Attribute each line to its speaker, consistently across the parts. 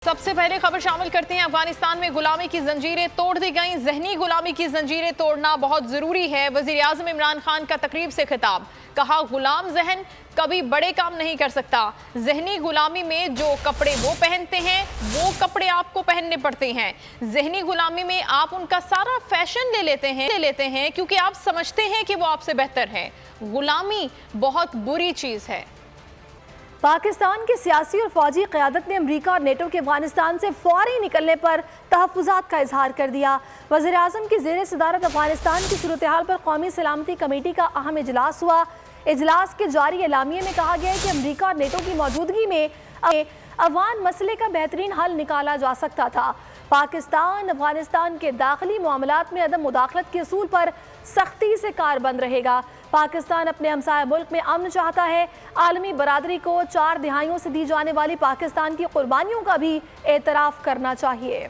Speaker 1: सबसे पहले खबर शामिल करते हैं। अफगानिस्तान में गुलामी की जंजीरें तोड़ दी गई। जहनी गुलामी की जंजीरें तोड़ना बहुत जरूरी है। वजीर आजम इमरान खान का तकरीब से खिताब, कहा गुलाम जहन कभी बड़े काम नहीं कर सकता। जहनी गुलामी में जो कपड़े वो पहनते हैं वो कपड़े आपको पहनने पड़ते हैं। जहनी गुलामी में आप उनका सारा फैशन ले लेते हैं क्योंकि आप समझते हैं कि वो आपसे बेहतर है। गुलामी बहुत बुरी चीज है।
Speaker 2: पाकिस्तान की सियासी और फौजी क़यादत ने अमरीका और नेटो के अफगानिस्तान से फौरी निकलने पर तहफ़्फ़ुज़ात का इजहार कर दिया। वज़ीर आज़म की ज़ेर सदारत अफगानिस्तान की सूरत हाल पर कौमी सलामती कमेटी का अहम इजलास हुआ। इजलास के जारी एलामिये में कहा गया है कि अमरीका और नेटो की मौजूदगी में अफगान मसले का बेहतरीन हल निकाला जा सकता था। पाकिस्तान अफगानिस्तान के दाखिली मामलात में अदम मुदाखलत के असूल पर सख्ती से कारबंद रहेगा। पाकिस्तान अपने हमसाया मुल्क में अमन चाहता है। आलमी बरादरी को 4 दिहाइयों से दी जाने वाली पाकिस्तान की कुर्बानियों का भी एतराफ़ करना चाहिए।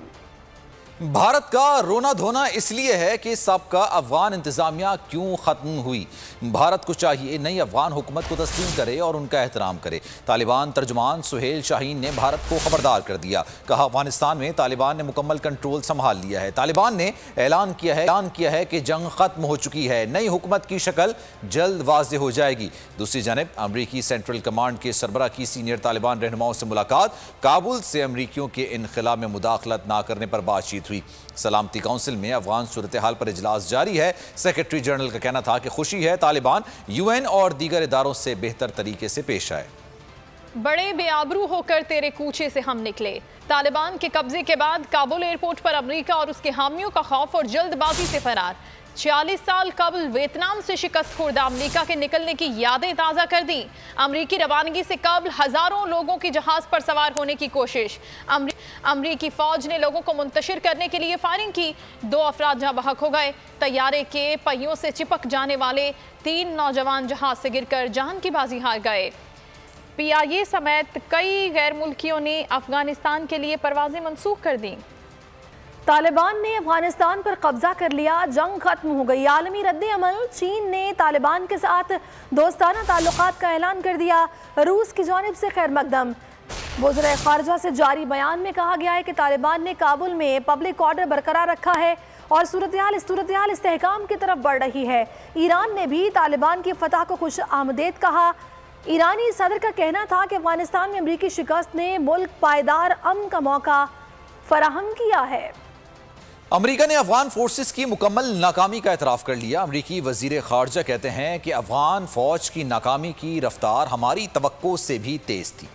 Speaker 3: भारत का रोना धोना इसलिए है कि सबका अफगान इंतजामिया क्यों खत्म हुई। भारत को चाहिए नई अफगान हुकूमत को तस्लीम करे और उनका एहतराम करे। तालिबान तर्जुमान सुहेल शाहीन ने भारत को खबरदार कर दिया, कहा अफगानिस्तान में तालिबान ने मुकम्मल कंट्रोल संभाल लिया है। तालिबान ने ऐलान किया है कि जंग खत्म हो चुकी है। नई हुकूमत की शक्ल जल्द वाज़ेह हो जाएगी। दूसरी जानब अमरीकी सेंट्रल कमांड के सरबरा की सीनियर तालिबान रहनुमाओं से मुलाकात, काबुल से अमरीकियों के इनखला में मुदाखलत ना करने पर बातचीत हुई। सलामती काउंसिल में अफगान सूरत हाल पर इजलास जारी है। सेक्रेटरी जनरल का कहना था कि खुशी है तालिबान यूएन और दीगर इदारों से बेहतर तरीके से पेश आए।
Speaker 1: बड़े बेआबरू होकर तेरे कूचे से हम निकले। तालिबान के कब्जे के बाद काबुल एयरपोर्ट पर अमरीका और उसके हामियों का खौफ और जल्दबाजी से फरार। 40 साल कबल वियतनाम से शिकस्त खुर्दा अमरीका के निकलने की यादें ताज़ा कर दी। अमरीकी रवानगी से कबल हज़ारों लोगों की जहाज़ पर सवार होने की कोशिश। अमरीकी फ़ौज ने लोगों को मुंतशिर करने के लिए फायरिंग की। 2 अफराद जहां बहक हो गए। तैयारे के पहियों से चिपक जाने वाले 3 नौजवान जहाज़ से गिरकर जान की बाजी हार गए। PIA समेत कई गैर मुल्कियों ने अफगानिस्तान के लिए परवाजें मनसूख कर दी।
Speaker 2: तालिबान ने अफगानिस्तान पर कब्जा कर लिया, जंग खत्म हो गई। आलमी रद्द अमल, चीन ने तालिबान के साथ दोस्ताना ताल्लुकात का ऐलान कर दिया। रूस की जानिब से खैर मकदम। वज़ीर ख़ारिजा से जारी बयान में कहा गया है कि तालिबान ने काबुल में पब्लिक ऑर्डर बरकरार रखा है और सूरत हाल इस्तेहकाम की तरफ बढ़ रही है। ईरान ने भी तालिबान की फतह को खुश आमदेद कहा। ईरानी सदर का कहना था कि अफगानिस्तान में अमरीकी शिकस्त ने मुल्क पायदार अमन का मौका फराहम किया है।
Speaker 3: अमरीका ने अफगान फोर्सेस की मुकम्मल नाकामी का एतराफ़ कर लिया। अमरीकी वज़ीर ख़ारिजा कहते हैं कि अफगान फ़ौज की नाकामी की रफ्तार हमारी तवक्को से भी तेज़ थी।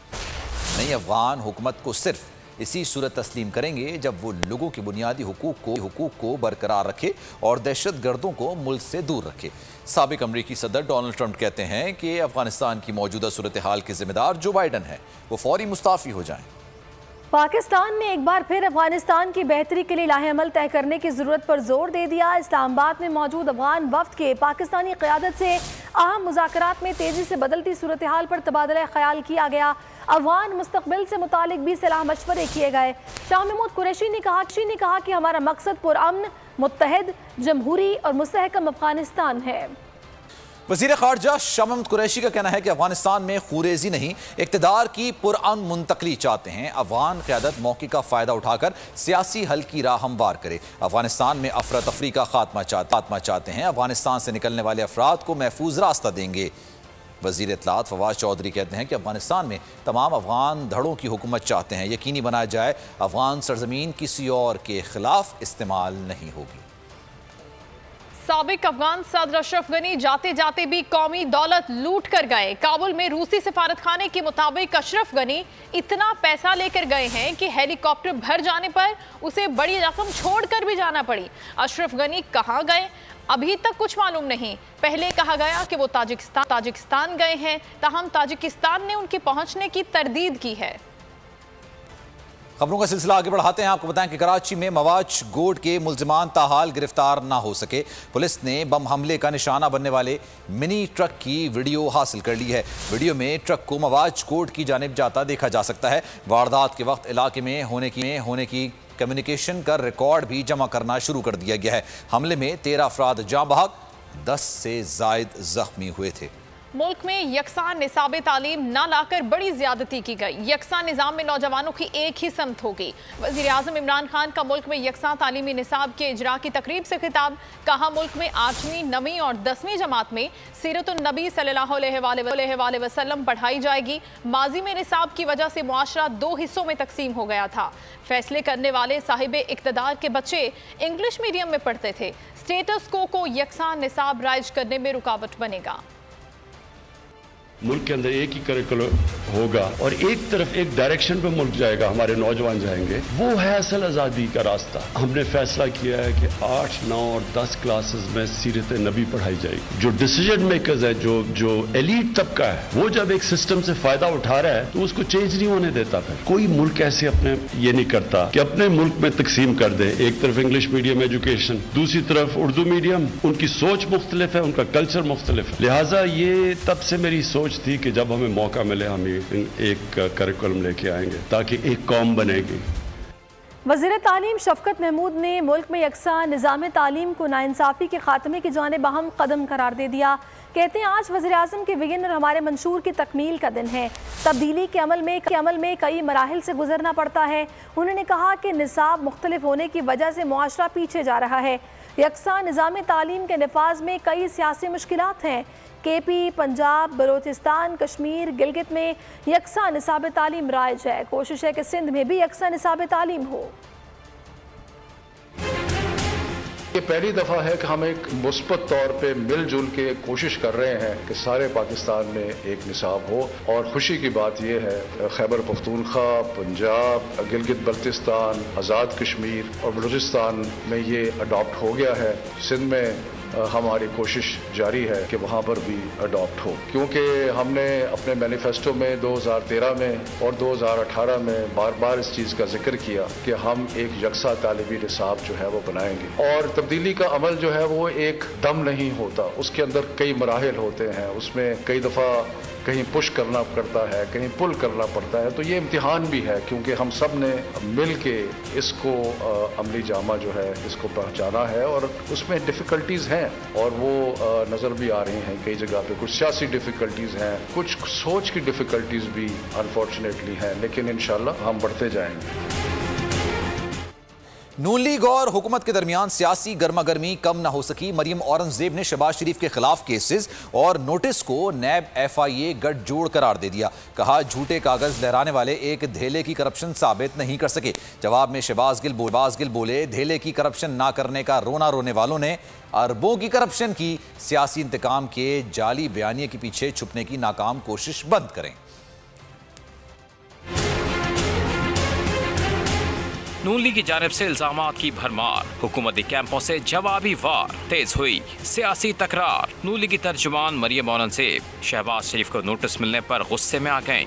Speaker 3: नई अफगान हुकूमत को सिर्फ इसी सूरत तस्लीम करेंगे जब वो लोगों के बुनियादी हुकूक को बरकरार रखे और दहशत गर्दों को मुल्क से दूर रखे। साबिक अमरीकी सदर डोनाल्ड ट्रंप कहते हैं कि अफगानिस्तान की मौजूदा सूरत हाल के जिम्मेदार जो बाइडन है, वो फौरी मुस्ताफ़ी हो जाएं।
Speaker 2: पाकिस्तान ने एक बार फिर अफगानिस्तान की बेहतरी के लिए लाहेअमल तय करने की ज़रूरत पर जोर दे दिया। इस्लामाबाद में मौजूद अफगान वफ्द के पाकिस्तानी क़यादत से अहम मुज़ाकरात में तेज़ी से बदलती सूरत हाल पर तबादला ख्याल किया गया। अफगान मुस्तक़बिल से मुतालिक भी सलाह मशवरे किए गए। शाह महमूद कुरैशी ने कहा कि हमारा मकसद पुरअमन, मुत्तहिद, जमहूरी और मुस्तहकम अफगानिस्तान है।
Speaker 3: वज़ीर ख़ारिजा शाह महमूद कुरैशी का कहना है कि अफगानिस्तान में खूरेजी नहीं, इक़्तिदार की पुरअमन मुंतकली चाहते हैं। अफगान क़यादत मौके का फ़ायदा उठाकर सियासी हल की राह हमवार करे। अफगानिस्तान में अफरा तफरी का खात्मा चाहते हैं। अफगानिस्तान से निकलने वाले अफराद को महफूज रास्ता देंगे। वज़ीर इत्तलात फवाद चौधरी कहते हैं कि अफगानिस्तान में तमाम अफगान धड़ों की हुकूमत चाहते हैं। यकीनी बनाया जाए अफगान सरजमीन किसी और के खिलाफ इस्तेमाल नहीं होगी।
Speaker 1: साबिक अफगान सदर अशरफ गनी जाते जाते भी कौमी दौलत लूट कर गए। काबुल में रूसी सिफारत खाने के मुताबिक अशरफ गनी इतना पैसा लेकर गए हैं कि हेलीकॉप्टर भर जाने पर उसे बड़ी रकम छोड़कर भी जाना पड़ी। अशरफ गनी कहाँ गए अभी तक कुछ मालूम नहीं। पहले कहा गया कि वो ताजिकिस्तान गए हैं, ताहम ताजिकिस्तान ने उनके पहुंचने की तरदीद की है।
Speaker 3: खबरों का सिलसिला आगे बढ़ाते हैं। आपको बताएं कि कराची में मवाज गोड के मुल्जिमान ताहाल गिरफ्तार ना हो सके। पुलिस ने बम हमले का निशाना बनने वाले मिनी ट्रक की वीडियो हासिल कर ली है। वीडियो में ट्रक को मवाज गोड की जानिब जाता देखा जा सकता है। वारदात के वक्त इलाके में होने की कम्युनिकेशन का रिकॉर्ड भी जमा करना शुरू कर दिया गया है। हमले में 13 अफराद जाँ बहक, 10 से ज़ायद जख्मी हुए थे।
Speaker 1: मुल्क में यकसान निसाब तालीम न लाकर बड़ी ज्यादती की गई। यकसान निज़ाम में नौजवानों की एक ही समत होगी। वज़ीर आज़म इमरान खान का मुल्क में यकसान तालीमी निसाब के इजरा की तकरीब से खिताब। कहा मुल्क में 8वीं, 9वीं और 10वीं जमात में सीरतुन नबी सल्लल्लाहु अलैहि वसल्लम पढ़ाई जाएगी। माजी में निसाब की वजह से मुआशरा 2 हिस्सों में तकसीम हो गया था। फैसले करने वाले साहिब इक़्तिदार के बच्चे इंग्लिश मीडियम में पढ़ते थे। स्टेटस को यकसान निसाब राइज करने में रुकावट बनेगा।
Speaker 4: मुल्क के अंदर एक ही करिकुलम होगा और एक तरफ एक डायरेक्शन पे मुल्क जाएगा, हमारे नौजवान जाएंगे। वो है असल आज़ादी का रास्ता। हमने फैसला किया है कि 8, 9 और 10 क्लासेस में सीरत नबी पढ़ाई जाएगी। जो डिसीजन मेकर्स है, जो एलीट तबका है, वो जब एक सिस्टम से फायदा उठा रहा है तो उसको चेंज नहीं होने देता। फिर कोई मुल्क ऐसे अपने ये नहीं करता कि अपने मुल्क में तकसीम कर दे। एक तरफ इंग्लिश मीडियम एजुकेशन, दूसरी तरफ उर्दू मीडियम। उनकी सोच मुख्तलिफ है, उनका कल्चर मुख्तलिफ है। लिहाजा ये तब से मेरी सोच थी कि जब हमें मौका मिले हम एक करिकुलम लेके आएंगे ताकि एक कौम बनेगी।
Speaker 2: वज़ीर तालीम शफकत महमूद ने मुल्क में यकसा निज़ाम तालीम को नाइंसाफ़ी के खात्मे की जानिब अहम कदम करार दे दिया। कहते हैं आज वज़ीर आज़म के विजन और हमारे मंशूर की तकमील का दिन है। तब्दीली के अमल में कई मराहिल से गुजरना पड़ता है। उन्होंने कहा कि निसाब मुख्तलिफ होने की वजह से मुआशरा पीछे जा रहा है। यकसा निज़ाम तालीम के नफाज में कई सियासी मुश्किलात हैं। KP, पंजाब, बलोचिस्तान, कश्मीर, गिलगित में यकसा निसाब तालीम राइज है। कोशिश है कि सिंध में भी यकसा निसाब तालीम हो।
Speaker 5: ये पहली दफ़ा है कि हम एक मुस्बत तौर पे मिलजुल के कोशिश कर रहे हैं कि सारे पाकिस्तान में एक निसाब हो। और खुशी की बात यह है खैबर पख्तूनख्वा, पंजाब, गिलगित बल्तिस्तान, आज़ाद कश्मीर और बलूचिस्तान में ये अडॉप्ट हो गया है। सिंध में हमारी कोशिश जारी है कि वहाँ पर भी अडॉप्ट हो, क्योंकि हमने अपने मैनिफेस्टो में 2013 में और 2018 में बार बार इस चीज़ का जिक्र किया कि हम एक यकसा तालिबी निसाब जो है वो बनाएंगे। और तब्दीली का अमल जो है वो एक दम नहीं होता, उसके अंदर कई मराहिल होते हैं। उसमें कई दफ़ा कहीं पुश करना पड़ता है, कहीं पुल करना पड़ता है। तो ये इम्तिहान भी है, क्योंकि हम सब ने मिल के इसको अमली जामा जो है इसको पहुँचाना है। और उसमें डिफ़िकल्टीज़ हैं और वो नज़र भी आ रही हैं कई जगह पे। कुछ सियासी डिफ़िकल्टीज़ हैं, कुछ सोच की डिफ़िकल्टीज़ भी अनफॉर्चुनेटली हैं, लेकिन इंशाल्लाह हम बढ़ते जाएंगे।
Speaker 3: नून लीग और हुकूमत के दरमियान सियासी गर्मा गर्मी कम न हो सकी। मरियम औरंगजेब ने शहबाज शरीफ के खिलाफ केसेस और नोटिस को नैब FIA गठजोड़ करार दे दिया। कहा झूठे कागज लहराने वाले एक धेले की करप्शन साबित नहीं कर सके। जवाब में शहबाज गिल बोले धेले की करप्शन ना करने का रोना रोने वालों ने अरबों की करप्शन की। सियासी इंतकाम के जाली बयानिए के पीछे छुपने की नाकाम कोशिश बंद करें।
Speaker 6: नून लीग की जानिब से इल्जामात की भरमार, हुकूमती कैंपों से जवाबी वार, तेज हुई सियासी तकरार। नून लीग की तर्जुमान मरियम औरंगजेब शहबाज शरीफ को नोटिस मिलने पर गुस्से में आ गईं।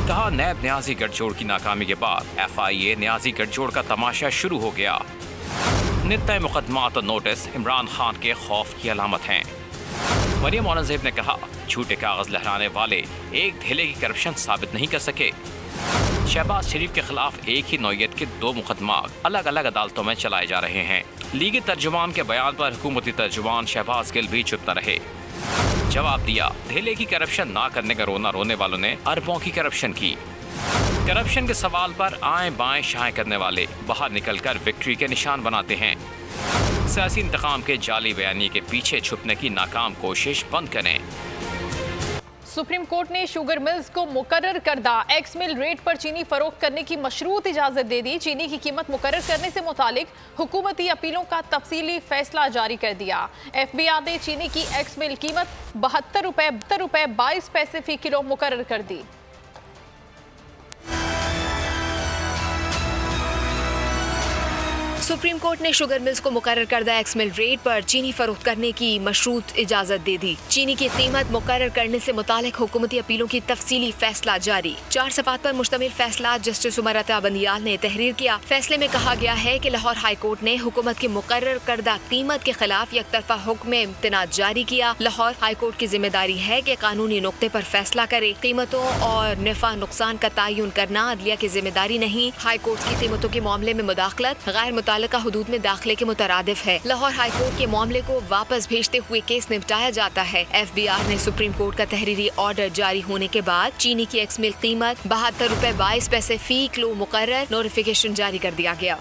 Speaker 6: कहा नैब न्याजी गठजोड़ की नाकामी के बाद FIA न्याजी गठजोड़ का तमाशा शुरू हो गया। नित्य मुकदमात और नोटिस इमरान खान के खौफ की अलामत हैं। मरियम औरंगजेब ने कहा झूठे कागज लहराने वाले एक धेले की करप्शन साबित नहीं कर सके। शहबाज शरीफ के खिलाफ एक ही नौयत के 2 मुकदमा अलग अलग अदालतों में चलाए जा रहे हैं। लीगी तर्जुमान के बयान पर हुकूमती तर्जुमान शहबाज गिल भी चुप न रहे। जवाब दिया धेले की करप्शन ना करने का रोना रोने वालों ने अरबों की करप्शन की। करप्शन के सवाल पर आए बाएं शाएं करने वाले बाहर निकलकर विक्ट्री के निशान बनाते हैं। सियासी इंतकाम के जाली बयानी के पीछे छुपने की नाकाम कोशिश बंद करें।
Speaker 1: सुप्रीम कोर्ट ने शुगर मिल्स को मुकर्रर करदा एक्स मिल रेट पर चीनी फरोख्त करने की मशरूत इजाजत दे दी। चीनी की कीमत मुकर्रर करने से मुतालिक हुकूमती अपीलों का तफसीली फैसला जारी कर दिया। FBR ने चीनी की एक्स मिल कीमत 72 रुपए 22 पैसे फी किलो मुकर्रर कर दी।
Speaker 7: सुप्रीम कोर्ट ने शुगर मिल्स को मुकर्रर करदा एक्स मिल रेट पर चीनी फरोख्त करने की मशरूत इजाजत दे दी। चीनी की कीमत मुकर्रर करने से मुतालिक हुकूमती अपीलों की तफसीली फैसला जारी। 4 सफ़ात पर मुश्तमिल फैसला जस्टिस उमर अता बंदियाल ने तहरीर किया। फैसले में कहा गया है कि लाहौर हाई कोर्ट ने हुकूमत की मुकर्रर करदा कीमत के खिलाफ यकतरफा हुक्म में इम्तनाज़ जारी किया। लाहौर हाई कोर्ट की जिम्मेदारी है कि कानूनी नुक्ते पर फैसला करे। कीमतों और नफा नुकसान का तयन करना अदलिया की जिम्मेदारी नहीं। हाई कोर्ट की कीमतों के मामले में मुदाखलत गैर मुतल्लिका हुदूद में दाखिले के मुतरादिफ है। लाहौर हाई कोर्ट के मामले को वापस भेजते हुए केस निपटाया जाता है। FBR ने सुप्रीम कोर्ट का तहरीरी ऑर्डर जारी होने के बाद चीनी की एक्स मिल्क कीमत 72 रुपए 22 पैसे फी किलो मुकर्रर नोटिफिकेशन जारी कर दिया गया।